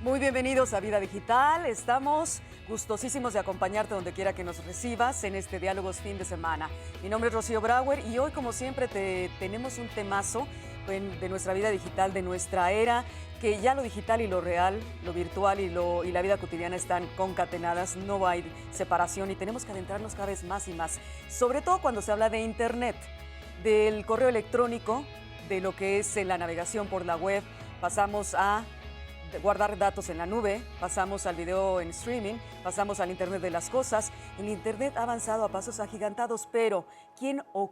Muy bienvenidos a Vida Digital. Estamos gustosísimos de acompañarte donde quiera que nos recibas en este Diálogos Fin de Semana. Mi nombre es Rocío Brauer y hoy, como siempre, tenemos un temazo de nuestra vida digital, de nuestra era, que ya lo digital y lo real, lo virtual y la vida cotidiana están concatenadas, no hay separación y tenemos que adentrarnos cada vez más y más, sobre todo cuando se habla de Internet, del correo electrónico, de lo que es la navegación por la web, pasamos a guardar datos en la nube, pasamos al video en streaming, pasamos al Internet de las cosas. El Internet ha avanzado a pasos agigantados, pero ¿quién o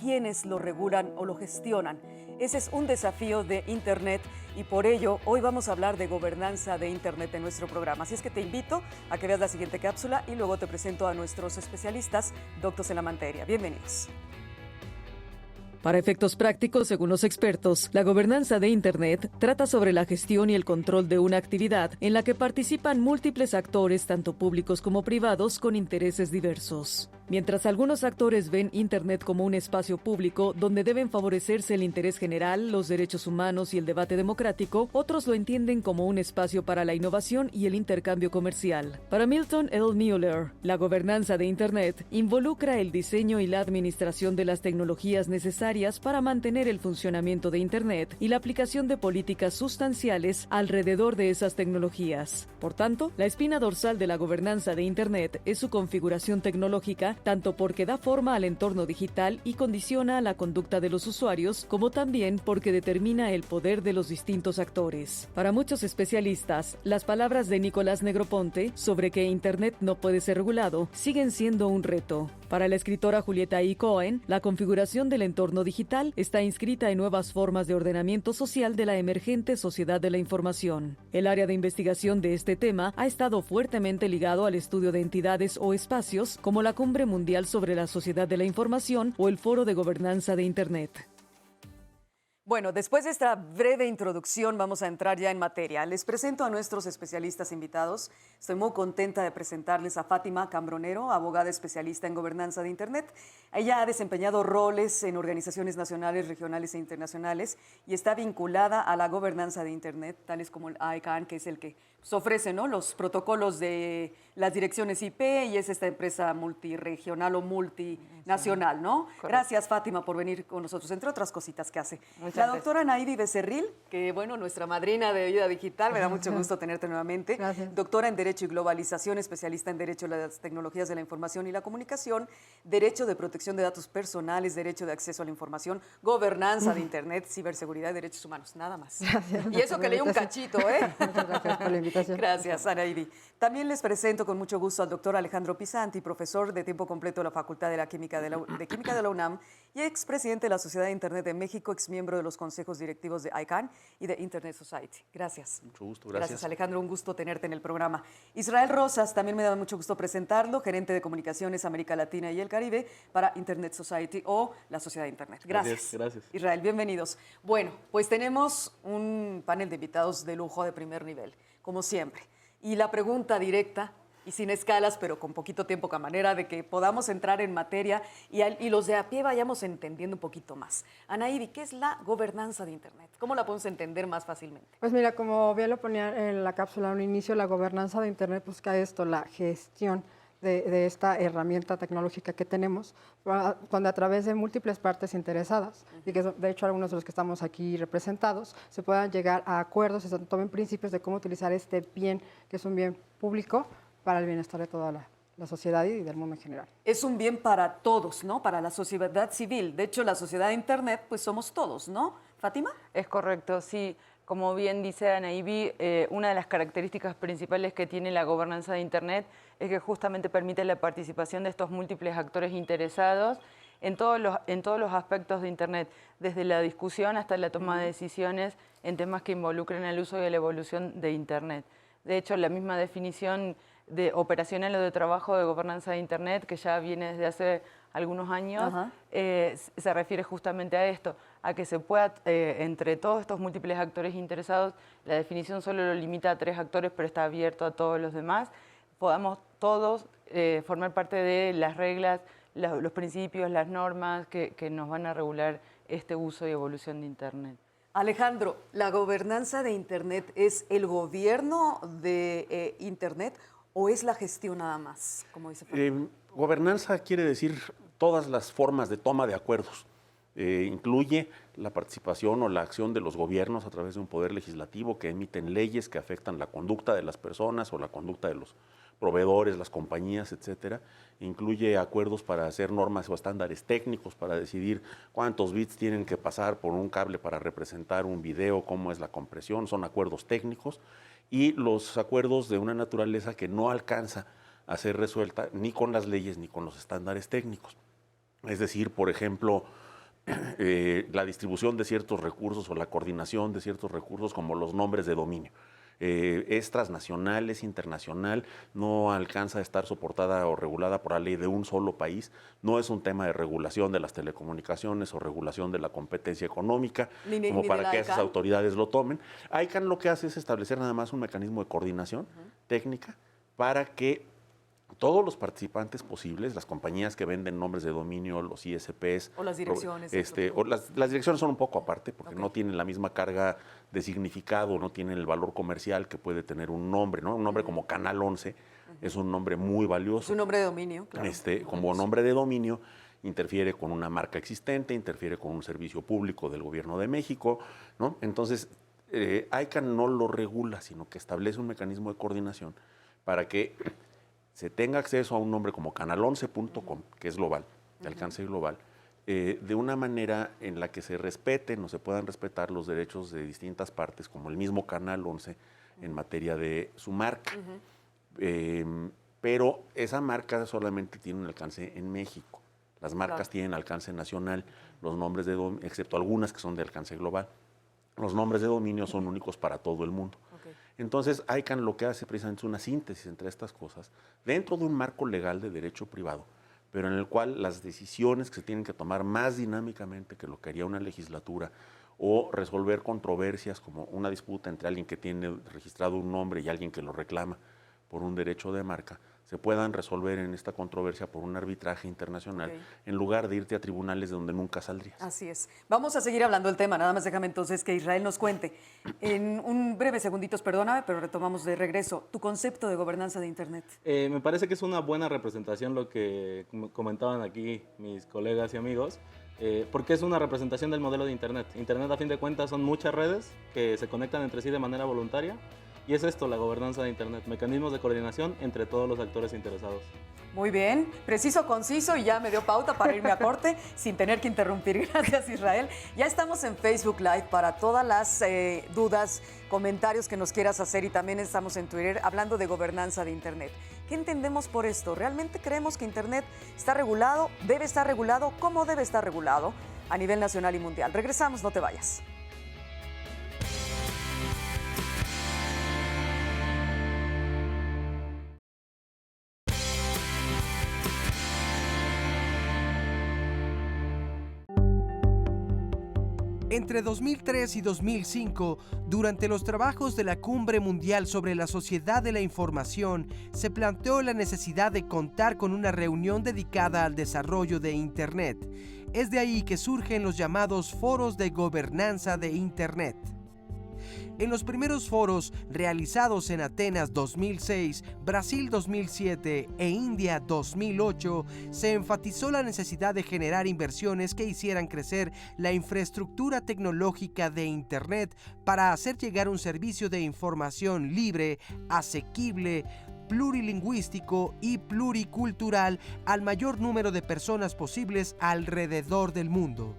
quiénes lo regulan o lo gestionan? Ese es un desafío de Internet y por ello hoy vamos a hablar de gobernanza de Internet en nuestro programa. Así es que te invito a que veas la siguiente cápsula y luego te presento a nuestros especialistas, doctos en la materia. Bienvenidos. Para efectos prácticos, según los expertos, la gobernanza de Internet trata sobre la gestión y el control de una actividad en la que participan múltiples actores, tanto públicos como privados, con intereses diversos. Mientras algunos actores ven Internet como un espacio público donde deben favorecerse el interés general, los derechos humanos y el debate democrático, otros lo entienden como un espacio para la innovación y el intercambio comercial. Para Milton L. Mueller, la gobernanza de Internet involucra el diseño y la administración de las tecnologías necesarias para mantener el funcionamiento de Internet y la aplicación de políticas sustanciales alrededor de esas tecnologías. Por tanto, la espina dorsal de la gobernanza de Internet es su configuración tecnológica, tanto porque da forma al entorno digital y condiciona la conducta de los usuarios, como también porque determina el poder de los distintos actores. Para muchos especialistas, las palabras de Nicolás Negroponte sobre que Internet no puede ser regulado siguen siendo un reto. Para la escritora Julieta E. Cohen, la configuración del entorno digital está inscrita en nuevas formas de ordenamiento social de la emergente sociedad de la información. El área de investigación de este tema ha estado fuertemente ligado al estudio de entidades o espacios como la Cumbre Mundial sobre la Sociedad de la Información o el Foro de Gobernanza de Internet. Bueno, después de esta breve introducción vamos a entrar ya en materia. Les presento a nuestros especialistas invitados. Estoy muy contenta de presentarles a Fátima Cambronero, abogada especialista en gobernanza de Internet. Ella ha desempeñado roles en organizaciones nacionales, regionales e internacionales y está vinculada a la gobernanza de Internet, tales como el ICANN, que es el que ofrece, ¿no?, los protocolos de las direcciones IP, y es esta empresa multirregional o multinacional, ¿no? Correcto. Gracias, Fátima, por venir con nosotros, entre otras cositas que hace. La doctora Anaidi Becerril, que bueno, nuestra madrina de Vida Digital, me da mucho gusto tenerte nuevamente. Gracias. Doctora en Derecho y Globalización, especialista en Derecho de las Tecnologías de la Información y la Comunicación, Derecho de Protección de Datos Personales, Derecho de Acceso a la Información, Gobernanza de Internet, Ciberseguridad y Derechos Humanos, nada más. Gracias. Y eso que leí un cachito, ¿eh? Muchas gracias por la invitación. Gracias, Anaidi. También les presento con mucho gusto al doctor Alejandro Pisanti, profesor de tiempo completo de la Facultad de Química de la UNAM y expresidente de la Sociedad de Internet de México, exmiembro de los consejos directivos de ICANN y de Internet Society. Gracias. Mucho gusto, gracias. Gracias, Alejandro, un gusto tenerte en el programa. Israel Rosas, también me da mucho gusto presentarlo, gerente de comunicaciones América Latina y el Caribe para Internet Society o la Sociedad de Internet. Gracias. Gracias. Israel, bienvenidos. Bueno, pues tenemos un panel de invitados de lujo de primer nivel, como siempre. Y la pregunta directa, y sin escalas, pero con poquito tiempo, a manera de que podamos entrar en materia y los de a pie vayamos entendiendo un poquito más. Anaidi, ¿qué es la gobernanza de Internet? ¿Cómo la podemos entender más fácilmente? Pues mira, como bien lo ponía en la cápsula al inicio, la gobernanza de Internet busca esto, la gestión de esta herramienta tecnológica que tenemos, donde a través de múltiples partes interesadas, y que de hecho algunos de los que estamos aquí representados, se puedan llegar a acuerdos y se tomen principios de cómo utilizar este bien, que es un bien público, para el bienestar de toda la sociedad y del mundo en general. Es un bien para todos, ¿no? Para la sociedad civil. De hecho, la sociedad de Internet, pues somos todos, ¿no? ¿Fátima? Es correcto, sí. Como bien dice Anaidi, una de las características principales que tiene la gobernanza de Internet es que justamente permite la participación de estos múltiples actores interesados en todos los aspectos de Internet, desde la discusión hasta la toma de decisiones en temas que involucren el uso y la evolución de Internet. De hecho, la misma definición de operacional o de trabajo de gobernanza de Internet, que ya viene desde hace algunos años, se refiere justamente a esto, a que se pueda, entre todos estos múltiples actores interesados, la definición solo lo limita a 3 actores, pero está abierto a todos los demás, podamos todos formar parte de las reglas, los principios, las normas que nos van a regular este uso y evolución de Internet. Alejandro, ¿la gobernanza de Internet es el gobierno de Internet o es la gestión nada más, como dice Fernando? Gobernanza quiere decir todas las formas de toma de acuerdos. Incluye la participación o la acción de los gobiernos a través de un poder legislativo que emiten leyes que afectan la conducta de las personas o la conducta de los proveedores, las compañías, etcétera. Incluye acuerdos para hacer normas o estándares técnicos, para decidir cuántos bits tienen que pasar por un cable para representar un video, cómo es la compresión, son acuerdos técnicos. Y los acuerdos de una naturaleza que no alcanza a ser resuelta ni con las leyes ni con los estándares técnicos. Es decir, por ejemplo, la distribución de ciertos recursos o la coordinación de ciertos recursos como los nombres de dominio. Es transnacional, es internacional, no alcanza a estar soportada o regulada por la ley de un solo país, no es un tema de regulación de las telecomunicaciones o regulación de la competencia económica, como para que esas autoridades lo tomen. ICANN lo que hace es establecer nada más un mecanismo de coordinación técnica para que todos los participantes posibles, las compañías que venden nombres de dominio, los ISPs... O las direcciones. Las direcciones son un poco aparte porque no tienen la misma carga de significado, no tienen el valor comercial que puede tener un nombre, ¿no? Un nombre como Canal 11 es un nombre muy valioso. Es un nombre de dominio, claro. Como nombre de dominio interfiere con una marca existente, interfiere con un servicio público del Gobierno de México, ¿no? Entonces, ICANN no lo regula, sino que establece un mecanismo de coordinación para que se tenga acceso a un nombre como canal11.com, que es global, de alcance global, de una manera en la que se respeten o se puedan respetar los derechos de distintas partes, como el mismo Canal 11 en materia de su marca. Pero esa marca solamente tiene un alcance en México. Las marcas tienen alcance nacional, los nombres de dominio, excepto algunas que son de alcance global. Los nombres de dominio son únicos para todo el mundo. Entonces, ICANN lo que hace precisamente es una síntesis entre estas cosas dentro de un marco legal de derecho privado, pero en el cual las decisiones que se tienen que tomar más dinámicamente que lo que haría una legislatura o resolver controversias como una disputa entre alguien que tiene registrado un nombre y alguien que lo reclama por un derecho de marca, se puedan resolver en esta controversia por un arbitraje internacional, en lugar de irte a tribunales de donde nunca saldrías. Así es. Vamos a seguir hablando del tema, nada más déjame entonces que Israel nos cuente. En un breve segunditos, perdóname, pero retomamos de regreso. Tu concepto de gobernanza de Internet. Me parece que es una buena representación lo que comentaban aquí mis colegas y amigos, porque es una representación del modelo de Internet. Internet, a fin de cuentas, son muchas redes que se conectan entre sí de manera voluntaria. Y es esto, la gobernanza de Internet, mecanismos de coordinación entre todos los actores interesados. Muy bien, preciso, conciso y ya me dio pauta para irme a corte sin tener que interrumpir. Gracias, Israel. Ya estamos en Facebook Live para todas las dudas, comentarios que nos quieras hacer y también estamos en Twitter hablando de gobernanza de Internet. ¿Qué entendemos por esto? ¿Realmente creemos que Internet está regulado? ¿Debe estar regulado? ¿Cómo debe estar regulado a nivel nacional y mundial? Regresamos, no te vayas. Entre 2003 y 2005, durante los trabajos de la Cumbre Mundial sobre la Sociedad de la Información, se planteó la necesidad de contar con una reunión dedicada al desarrollo de Internet. Es de ahí que surgen los llamados foros de gobernanza de Internet. En los primeros foros realizados en Atenas 2006, Brasil 2007 e India 2008, se enfatizó la necesidad de generar inversiones que hicieran crecer la infraestructura tecnológica de Internet para hacer llegar un servicio de información libre, asequible, plurilingüístico y pluricultural al mayor número de personas posibles alrededor del mundo.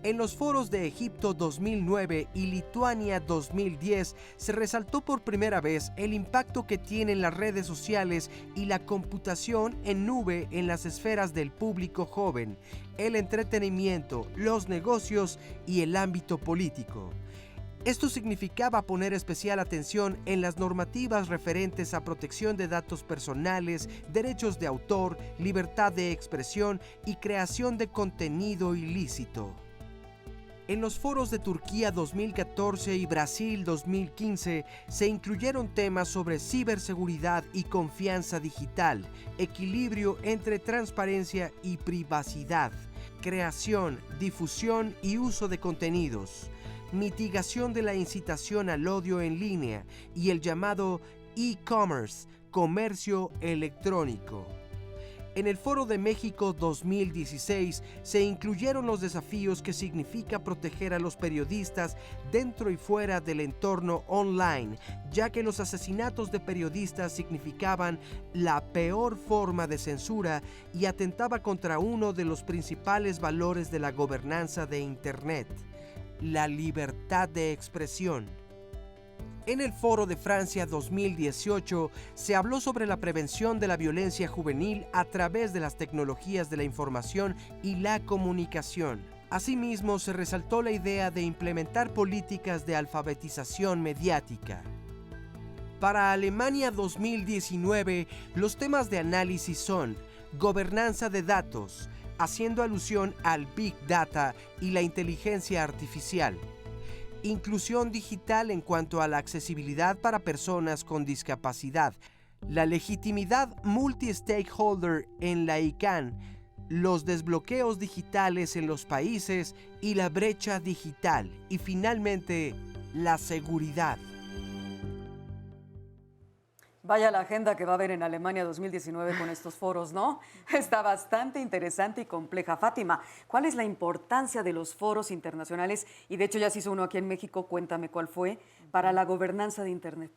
En los foros de Egipto 2009 y Lituania 2010 se resaltó por primera vez el impacto que tienen las redes sociales y la computación en nube en las esferas del público joven, el entretenimiento, los negocios y el ámbito político. Esto significaba poner especial atención en las normativas referentes a protección de datos personales, derechos de autor, libertad de expresión y creación de contenido ilícito. En los foros de Turquía 2014 y Brasil 2015 se incluyeron temas sobre ciberseguridad y confianza digital, equilibrio entre transparencia y privacidad, creación, difusión y uso de contenidos. mitigación de la incitación al odio en línea y el llamado e-commerce, comercio electrónico. En el Foro de México 2016 se incluyeron los desafíos que significa proteger a los periodistas dentro y fuera del entorno online, ya que los asesinatos de periodistas significaban la peor forma de censura y atentaba contra uno de los principales valores de la gobernanza de Internet, la libertad de expresión. En el Foro de Francia 2018 se habló sobre la prevención de la violencia juvenil a través de las tecnologías de la información y la comunicación. Asimismo, se resaltó la idea de implementar políticas de alfabetización mediática. Para Alemania 2019, los temas de análisis son gobernanza de datos, haciendo alusión al Big Data y la inteligencia artificial. Inclusión digital en cuanto a la accesibilidad para personas con discapacidad, la legitimidad multi-stakeholder en la ICANN, los desbloqueos digitales en los países y la brecha digital, y finalmente, la seguridad. Vaya la agenda que va a haber en Alemania 2019 con estos foros, ¿no? Está bastante interesante y compleja. Fátima, ¿cuál es la importancia de los foros internacionales? Y de hecho ya se hizo uno aquí en México, cuéntame cuál fue, para la gobernanza de Internet.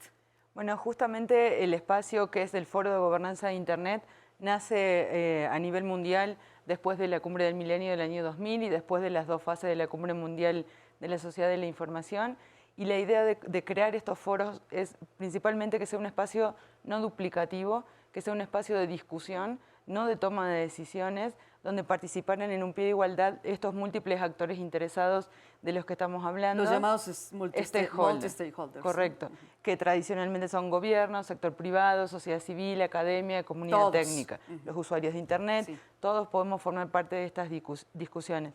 Bueno, justamente el espacio que es el Foro de Gobernanza de Internet nace a nivel mundial después de la Cumbre del Milenio del año 2000 y después de las dos fases de la Cumbre Mundial de la Sociedad de la Información. Y la idea de crear estos foros es principalmente que sea un espacio no duplicativo, que sea un espacio de discusión, no de toma de decisiones, donde participaran en un pie de igualdad estos múltiples actores interesados de los que estamos hablando. Los llamados multi-stakeholders. Correcto, que tradicionalmente son gobiernos, sector privado, sociedad civil, academia, comunidad técnica, los usuarios de Internet, todos podemos formar parte de estas discusiones.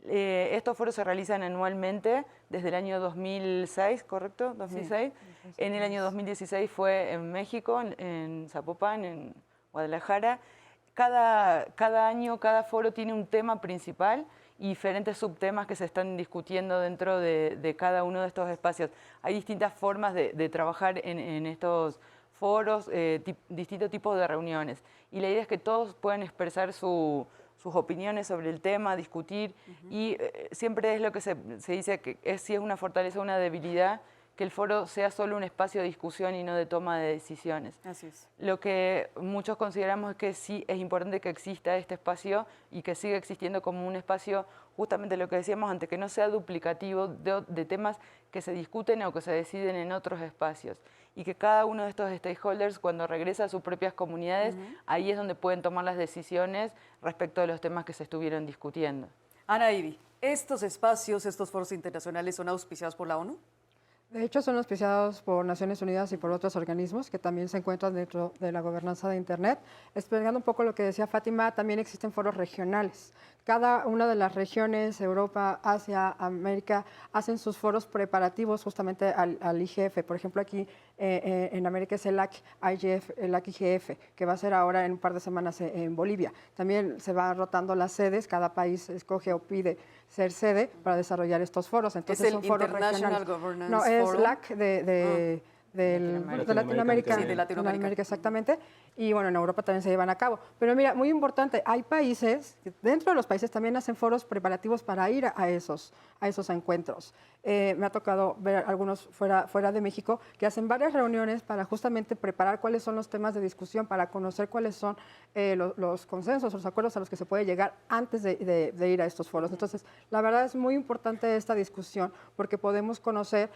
Estos foros se realizan anualmente desde el año 2006, ¿correcto? 2006. Sí. En el año 2016 fue en México, en Zapopan, en Guadalajara. Cada año, cada foro tiene un tema principal y diferentes subtemas que se están discutiendo dentro de cada uno de estos espacios. Hay distintas formas de trabajar en estos foros, distintos tipos de reuniones. Y la idea es que todos puedan expresar sus opiniones sobre el tema, discutir, y siempre es lo que se dice que si es una fortaleza o una debilidad, que el foro sea solo un espacio de discusión y no de toma de decisiones. Así es. Lo que muchos consideramos es que sí es importante que exista este espacio y que siga existiendo como un espacio, justamente lo que decíamos antes, que no sea duplicativo de temas que se discuten o que se deciden en otros espacios. Y que cada uno de estos stakeholders, cuando regresa a sus propias comunidades, ahí es donde pueden tomar las decisiones respecto de los temas que se estuvieron discutiendo. Ana Ibi, ¿estos espacios, estos foros internacionales son auspiciados por la ONU? De hecho, son auspiciados por Naciones Unidas y por otros organismos que también se encuentran dentro de la gobernanza de Internet. Explicando un poco lo que decía Fátima, también existen foros regionales. Cada una de las regiones, Europa, Asia, América, hacen sus foros preparativos justamente al IGF. Por ejemplo, aquí en América es el IGF, que va a ser ahora en un par de semanas en Bolivia. También se van rotando las sedes, cada país escoge o pide ser sede para desarrollar estos foros. Entonces, ¿Es el son foros International regionales. Governance No, es Forum? LAC de Latinoamérica, sí, de Latinoamérica exactamente, y bueno, en Europa también se llevan a cabo. Pero mira, muy importante, hay países, dentro de los países también hacen foros preparativos para ir a esos encuentros. Me ha tocado ver algunos fuera de México que hacen varias reuniones para justamente preparar cuáles son los temas de discusión, para conocer cuáles son los consensos, los acuerdos a los que se puede llegar antes de ir a estos foros. Entonces, la verdad es muy importante esta discusión porque podemos conocer,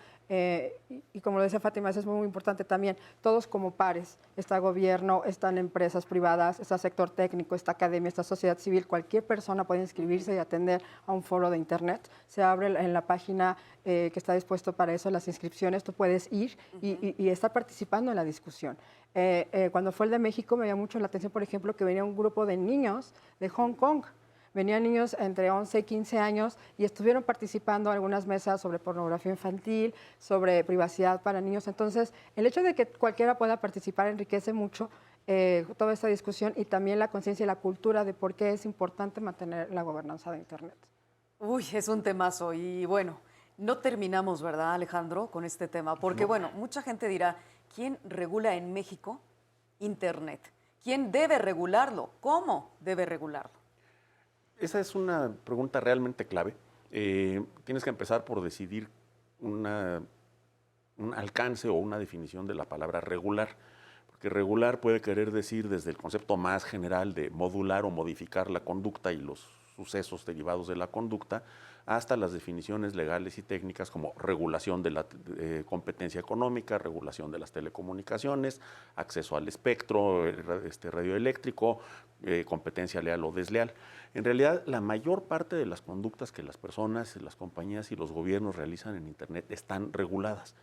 y como lo decía Fátima, eso es muy importante también, todos como pares, está gobierno, están empresas privadas, está sector técnico, está academia, está sociedad civil, cualquier persona puede inscribirse y atender a un foro de Internet. Se abre en la página que está dispuesto para eso, las inscripciones, tú puedes ir y estar participando en la discusión. Cuando fue el de México me llamó mucho la atención, por ejemplo, que venía un grupo de niños de Hong Kong. Venían niños entre 11 y 15 años y estuvieron participando en algunas mesas sobre pornografía infantil, sobre privacidad para niños. Entonces, el hecho de que cualquiera pueda participar enriquece mucho toda esta discusión y también la conciencia y la cultura de por qué es importante mantener la gobernanza de Internet. Uy, es un temazo y bueno, No terminamos, ¿verdad, Alejandro, con este tema? Porque, bueno, mucha gente dirá, ¿quién regula en México Internet? ¿Quién debe regularlo? ¿Cómo debe regularlo? Esa es una pregunta realmente clave. Tienes que empezar por decidir un alcance o una definición de la palabra regular. Porque regular puede querer decir desde el concepto más general de modular o modificar la conducta y los sucesos derivados de la conducta, hasta las definiciones legales y técnicas como regulación de la competencia económica, regulación de las telecomunicaciones, acceso al espectro radioeléctrico, competencia leal o desleal. En realidad, la mayor parte de las conductas que las personas, las compañías y los gobiernos realizan en Internet están reguladas,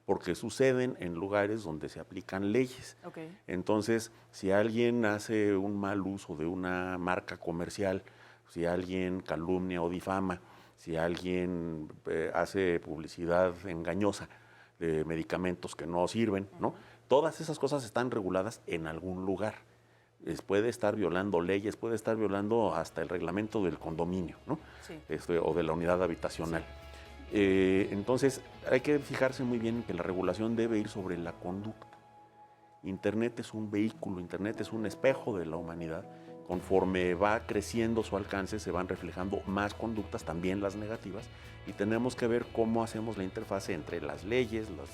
porque suceden en lugares donde se aplican leyes. Okay. Entonces, si alguien hace un mal uso de una marca comercial, si alguien calumnia o difama, si alguien hace publicidad engañosa de medicamentos que no sirven, ¿no? Todas esas cosas están reguladas en algún lugar. Puede estar violando leyes, puede estar violando hasta el reglamento del condominio, ¿no? Sí. O de la unidad habitacional. Sí. Entonces, hay que fijarse muy bien en que la regulación debe ir sobre la conducta. Internet es un vehículo, Internet es un espejo de la humanidad. Conforme va creciendo su alcance, se van reflejando más conductas, también las negativas, y tenemos que ver cómo hacemos la interfase entre las leyes, las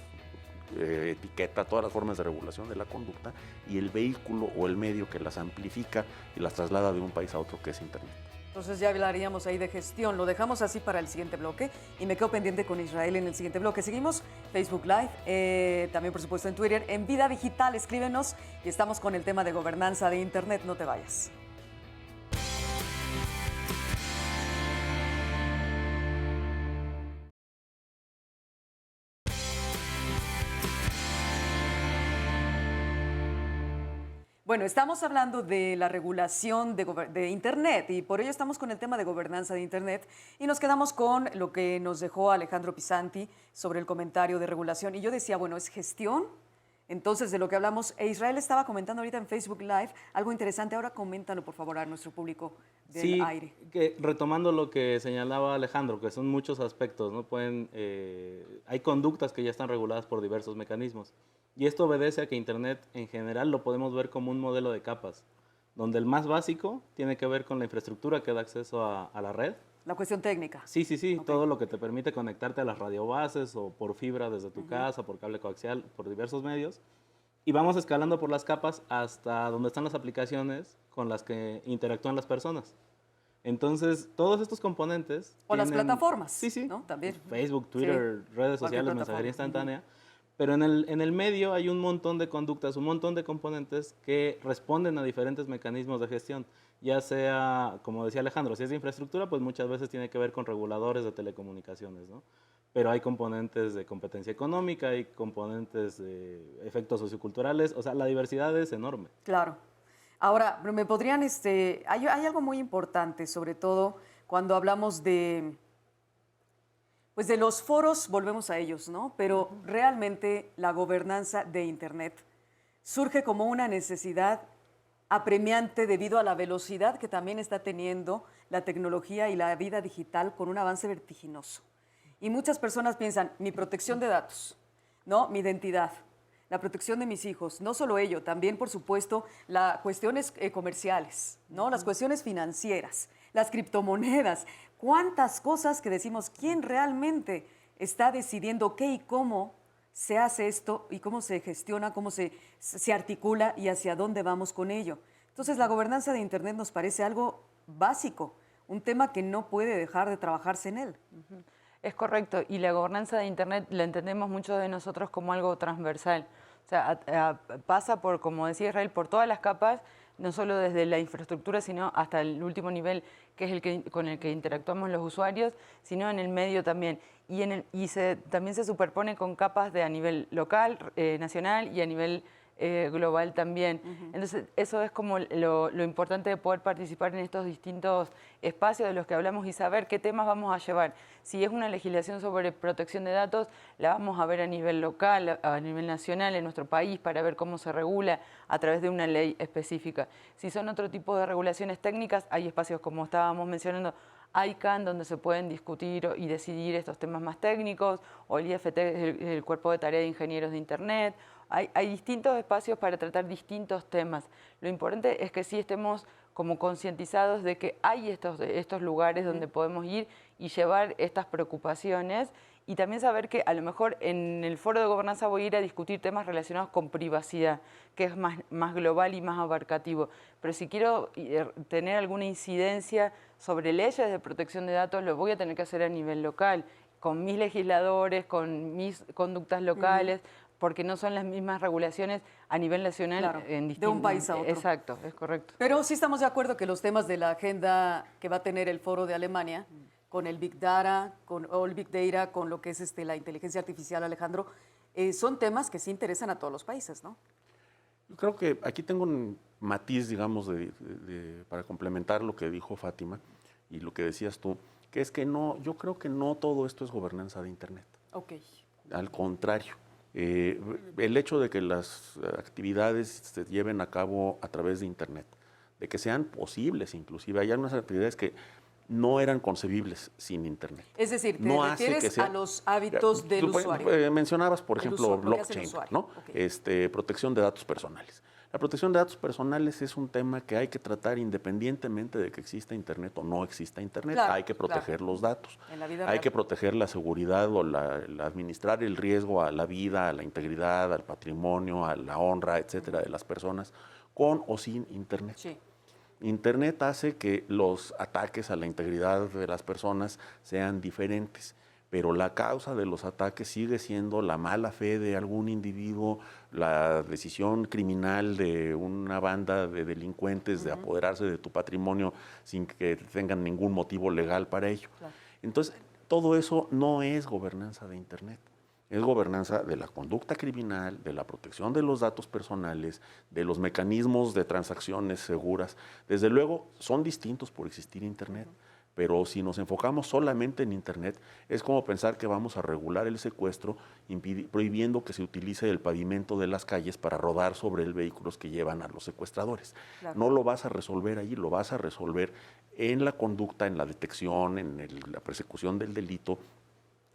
etiquetas, todas las formas de regulación de la conducta, y el vehículo o el medio que las amplifica y las traslada de un país a otro, que es Internet. Entonces ya hablaríamos ahí de gestión. Lo dejamos así para el siguiente bloque y me quedo pendiente con Israel en el siguiente bloque. Seguimos Facebook Live, también por supuesto en Twitter, en Vida Digital. Escríbenos y estamos con el tema de gobernanza de Internet. No te vayas. Bueno, estamos hablando de la regulación de Internet y por ello estamos con el tema de gobernanza de Internet y nos quedamos con lo que nos dejó Alejandro Pisanti sobre el comentario de regulación. Y yo decía, bueno, ¿es gestión? Entonces, de lo que hablamos, Israel estaba comentando ahorita en Facebook Live algo interesante. Ahora coméntalo, por favor, a nuestro público del aire. Que retomando lo que señalaba Alejandro, que son muchos aspectos, ¿no? Hay conductas que ya están reguladas por diversos mecanismos. Y esto obedece a que Internet en general lo podemos ver como un modelo de capas, donde el más básico tiene que ver con la infraestructura que da acceso a la red. La cuestión técnica. Sí, okay. Todo lo que te permite conectarte a las radiobases o por fibra desde tu casa, por cable coaxial, por diversos medios. Y vamos escalando por las capas hasta donde están las aplicaciones con las que interactúan las personas. Entonces, todos estos componentes... O las plataformas. Sí. ¿No? También. Facebook, Twitter, redes sociales, mensajería instantánea. Pero en el medio hay un montón de conductas, un montón de componentes que responden a diferentes mecanismos de gestión. Ya sea, como decía Alejandro, si es de infraestructura, pues muchas veces tiene que ver con reguladores de telecomunicaciones, ¿no? Pero hay componentes de competencia económica, hay componentes de efectos socioculturales, o sea, la diversidad es enorme. Claro. Ahora, me podrían, hay algo muy importante, sobre todo cuando hablamos de... Pues de los foros, volvemos a ellos, ¿no? Pero realmente la gobernanza de Internet surge como una necesidad apremiante debido a la velocidad que también está teniendo la tecnología y la vida digital con un avance vertiginoso. Y muchas personas piensan, mi protección de datos, ¿no? Mi identidad, la protección de mis hijos, no solo ello, también, por supuesto, las cuestiones comerciales, ¿no? Las cuestiones financieras, las criptomonedas, cuántas cosas que decimos, ¿quién realmente está decidiendo qué y cómo se hace esto y cómo se gestiona, cómo se articula y hacia dónde vamos con ello? Entonces, la gobernanza de Internet nos parece algo básico, un tema que no puede dejar de trabajarse en él. Es correcto, y la gobernanza de Internet la entendemos muchos de nosotros como algo transversal. O sea, pasa por, como decía Israel, por todas las capas, no solo desde la infraestructura, sino hasta el último nivel, que es con el que interactuamos los usuarios, sino en el medio también. También se superpone con capas a nivel local, nacional y a nivel global también. Entonces, eso es como lo importante de poder participar en estos distintos espacios de los que hablamos y saber qué temas vamos a llevar. Si es una legislación sobre protección de datos, la vamos a ver a nivel local, a nivel nacional en nuestro país, para ver cómo se regula a través de una ley específica. Si son otro tipo de regulaciones técnicas, hay espacios, como estábamos mencionando, ICANN, donde se pueden discutir y decidir estos temas más técnicos, o el IFT, el Cuerpo de Tarea de Ingenieros de Internet. Hay distintos espacios para tratar distintos temas. Lo importante es que sí estemos como concientizados de que hay estos lugares donde podemos ir y llevar estas preocupaciones, y también saber que a lo mejor en el foro de gobernanza voy a ir a discutir temas relacionados con privacidad, que es más global y más abarcativo. Pero si quiero tener alguna incidencia sobre leyes de protección de datos, lo voy a tener que hacer a nivel local, con mis legisladores, con mis conductas locales, porque no son las mismas regulaciones a nivel nacional en distintos... De un país a otro. Exacto, es correcto. Pero sí estamos de acuerdo que los temas de la agenda que va a tener el foro de Alemania, con el Big Data, con lo que es la inteligencia artificial, Alejandro, son temas que sí interesan a todos los países, ¿no? Yo creo que aquí tengo un matiz, digamos, para complementar lo que dijo Fátima y lo que decías tú, que es que no, yo creo que no todo esto es gobernanza de Internet. Ok. Al contrario, el hecho de que las actividades se lleven a cabo a través de Internet, de que sean posibles inclusive, hay unas actividades que no eran concebibles sin Internet. Es decir, te no refieres a los hábitos del usuario. Mencionabas, por ejemplo, blockchain, ¿no? Okay. Protección de datos personales. La protección de datos personales es un tema que hay que tratar independientemente de que exista Internet o no exista Internet. Claro, hay que proteger los datos. En la vida hay real. que proteger la seguridad o administrar el riesgo a la vida, a la integridad, al patrimonio, a la honra, etcétera, de las personas, con o sin Internet. Sí. Internet hace que los ataques a la integridad de las personas sean diferentes, pero la causa de los ataques sigue siendo la mala fe de algún individuo, la decisión criminal de una banda de delincuentes de apoderarse de tu patrimonio sin que tengan ningún motivo legal para ello. Claro. Entonces, todo eso no es gobernanza de Internet. Es gobernanza de la conducta criminal, de la protección de los datos personales, de los mecanismos de transacciones seguras. Desde luego, son distintos por existir Internet, pero si nos enfocamos solamente en Internet, es como pensar que vamos a regular el secuestro prohibiendo que se utilice el pavimento de las calles para rodar sobre el vehículos que llevan a los secuestradores. Claro. No lo vas a resolver ahí, lo vas a resolver en la conducta, en la detección, en la persecución del delito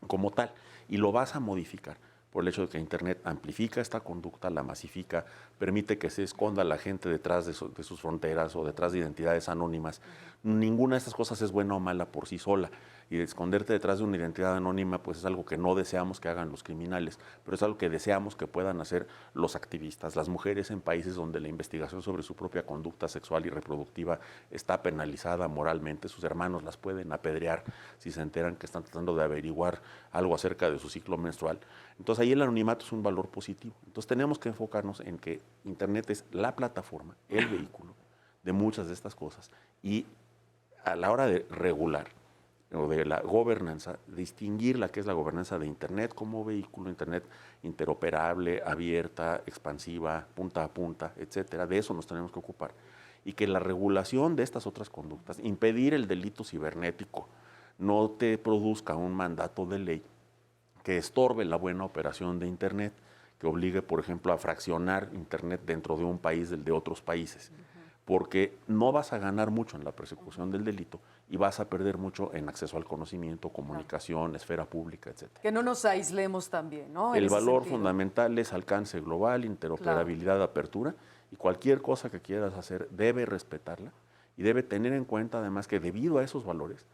como tal, y lo vas a modificar por el hecho de que Internet amplifica esta conducta, la masifica, permite que se esconda la gente detrás de sus fronteras o detrás de identidades anónimas. Ninguna de estas cosas es buena o mala por sí sola, y esconderte detrás de una identidad anónima pues es algo que no deseamos que hagan los criminales, pero es algo que deseamos que puedan hacer los activistas, las mujeres en países donde la investigación sobre su propia conducta sexual y reproductiva está penalizada moralmente. Sus hermanos las pueden apedrear si se enteran que están tratando de averiguar algo acerca de su ciclo menstrual. Entonces ahí el anonimato es un valor positivo. Entonces tenemos que enfocarnos en que Internet es la plataforma, el vehículo de muchas de estas cosas, y a la hora de regular o de la gobernanza, distinguir la que es la gobernanza de Internet como vehículo, Internet interoperable, abierta, expansiva, punta a punta, etcétera. De eso nos tenemos que ocupar. Y que la regulación de estas otras conductas, impedir el delito cibernético, no te produzca un mandato de ley que estorbe la buena operación de Internet, que obligue, por ejemplo, a fraccionar Internet dentro de un país del de otros países. Porque no vas a ganar mucho en la persecución del delito y vas a perder mucho en acceso al conocimiento, comunicación, esfera pública, etc. Que no nos aislemos también, ¿no? El valor fundamental es alcance global, interoperabilidad, apertura, y cualquier cosa que quieras hacer debe respetarla y debe tener en cuenta además que debido a esos valores,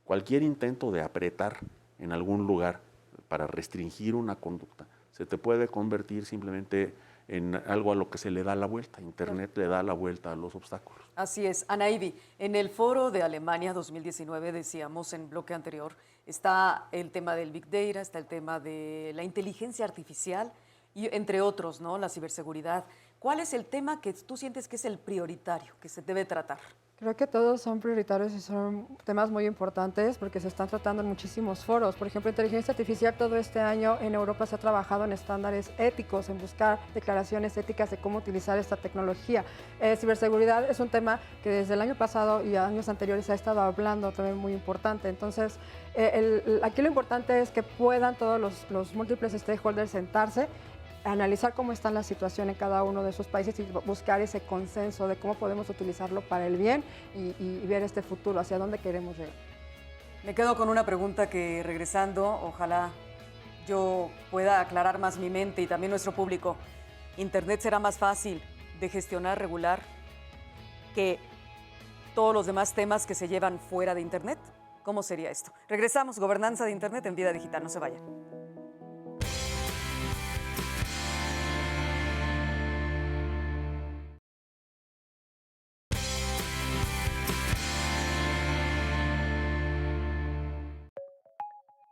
cualquier intento de apretar en algún lugar para restringir una conducta se te puede convertir simplemente en algo a lo que se le da la vuelta. Internet le da la vuelta a los obstáculos. Así es. Anaíbi, en el foro de Alemania 2019, decíamos en bloque anterior, está el tema del Big Data, está el tema de la inteligencia artificial, y entre otros, ¿no? La ciberseguridad. ¿Cuál es el tema que tú sientes que es el prioritario, que se debe tratar? Creo que todos son prioritarios y son temas muy importantes porque se están tratando en muchísimos foros. Por ejemplo, inteligencia artificial, todo este año en Europa se ha trabajado en estándares éticos, en buscar declaraciones éticas de cómo utilizar esta tecnología. Ciberseguridad es un tema que desde el año pasado y años anteriores se ha estado hablando, también muy importante. Entonces, aquí lo importante es que puedan todos los múltiples stakeholders sentarse, analizar cómo está la situación en cada uno de esos países y buscar ese consenso de cómo podemos utilizarlo para el bien y ver este futuro, hacia dónde queremos llegar. Me quedo con una pregunta que, regresando, ojalá yo pueda aclarar más mi mente y también nuestro público. ¿Internet será más fácil de gestionar, regular, que todos los demás temas que se llevan fuera de Internet? ¿Cómo sería esto? Regresamos, Gobernanza de Internet en Vida Digital, no se vayan.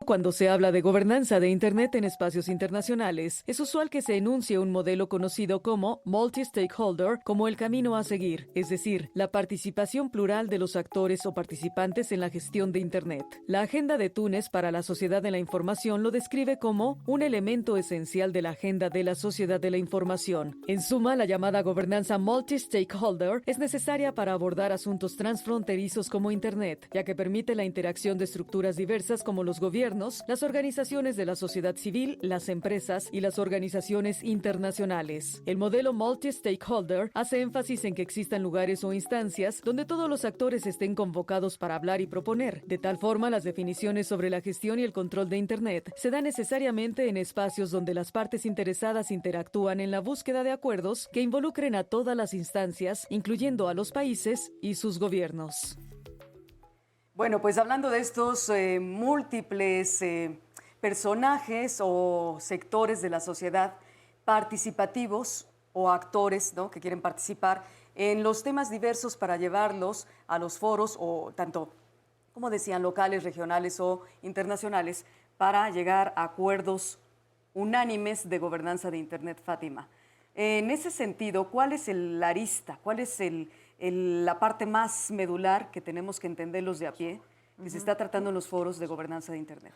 Cuando se habla de gobernanza de Internet en espacios internacionales, es usual que se enuncie un modelo conocido como multi-stakeholder como el camino a seguir, es decir, la participación plural de los actores o participantes en la gestión de Internet. La Agenda de Túnez para la Sociedad de la Información lo describe como un elemento esencial de la Agenda de la Sociedad de la Información. En suma, la llamada gobernanza multi-stakeholder es necesaria para abordar asuntos transfronterizos como Internet, ya que permite la interacción de estructuras diversas como los gobiernos, las organizaciones de la sociedad civil, las empresas y las organizaciones internacionales. El modelo multi-stakeholder hace énfasis en que existan lugares o instancias donde todos los actores estén convocados para hablar y proponer. De tal forma, las definiciones sobre la gestión y el control de Internet se dan necesariamente en espacios donde las partes interesadas interactúan en la búsqueda de acuerdos que involucren a todas las instancias, incluyendo a los países y sus gobiernos. Bueno, pues hablando de estos múltiples personajes o sectores de la sociedad participativos o actores, ¿no?, que quieren participar en los temas diversos para llevarlos a los foros o tanto, como decían, locales, regionales o internacionales, para llegar a acuerdos unánimes de gobernanza de Internet, Fátima. En ese sentido, ¿cuál es la arista? ¿Cuál es la parte más medular que tenemos que entender los de a pie, que se está tratando en los foros de gobernanza de Internet?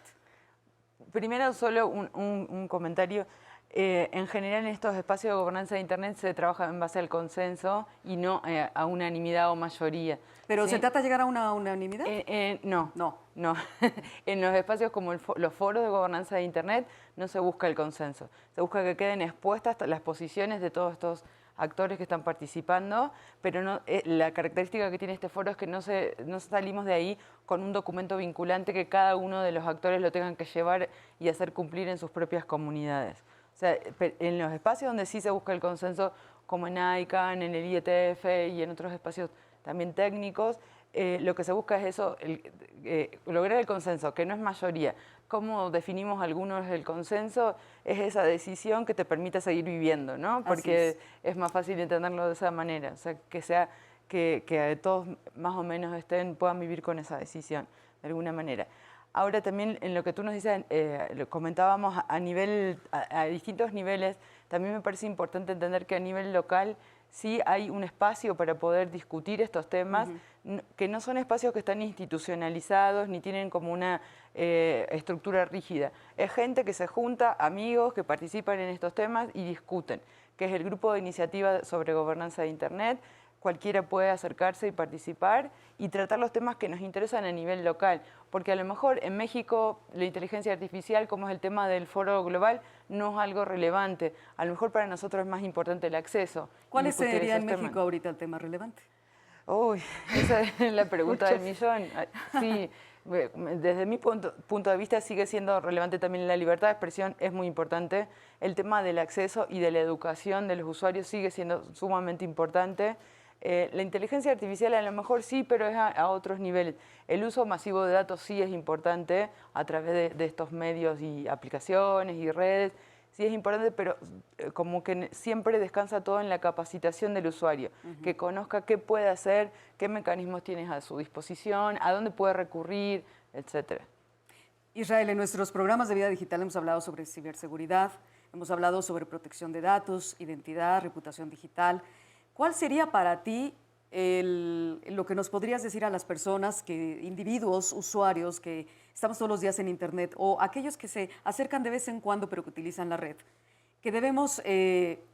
Primero, solo un comentario. En general, en estos espacios de gobernanza de Internet se trabaja en base al consenso y no a unanimidad o mayoría. ¿Pero ¿sí? se trata de llegar a una unanimidad? No. No. En los espacios como los foros de gobernanza de Internet no se busca el consenso. Se busca que queden expuestas las posiciones de todos estos actores que están participando, pero no, la característica que tiene este foro es que no salimos de ahí con un documento vinculante que cada uno de los actores lo tengan que llevar y hacer cumplir en sus propias comunidades. O sea, en los espacios donde sí se busca el consenso, como en ICANN, en el IETF y en otros espacios también técnicos, lo que se busca es eso, lograr el consenso, que no es mayoría. ¿Cómo definimos algunos el consenso? Es esa decisión que te permite seguir viviendo, ¿no? Porque es más fácil entenderlo de esa manera, o sea, que todos más o menos puedan vivir con esa decisión, de alguna manera. Ahora también en lo que tú nos dices, lo comentábamos a distintos niveles, también me parece importante entender que a nivel local sí hay un espacio para poder discutir estos temas, que no son espacios que están institucionalizados ni tienen como una estructura rígida. Es gente que se junta, amigos que participan en estos temas y discuten, que es el grupo de iniciativa sobre gobernanza de Internet. Cualquiera puede acercarse y participar y tratar los temas que nos interesan a nivel local, porque a lo mejor en México la inteligencia artificial, como es el tema del foro global, no es algo relevante. A lo mejor para nosotros es más importante el acceso. ¿Cuál sería en México ahorita el tema relevante? Uy, esa es la pregunta del millón. Sí, desde mi punto de vista sigue siendo relevante también la libertad de expresión, es muy importante. El tema del acceso y de la educación de los usuarios sigue siendo sumamente importante. La inteligencia artificial a lo mejor sí, pero es a otros niveles. El uso masivo de datos sí es importante a través de estos medios y aplicaciones y redes. Sí es importante, pero como que siempre descansa todo en la capacitación del usuario, que conozca qué puede hacer, qué mecanismos tienes a su disposición, a dónde puede recurrir, etcétera. Israel, en nuestros programas de Vida Digital hemos hablado sobre ciberseguridad, hemos hablado sobre protección de datos, identidad, reputación digital. ¿Cuál sería para ti lo que nos podrías decir a las personas, individuos, usuarios que estamos todos los días en Internet o aquellos que se acercan de vez en cuando pero que utilizan la red, que debemos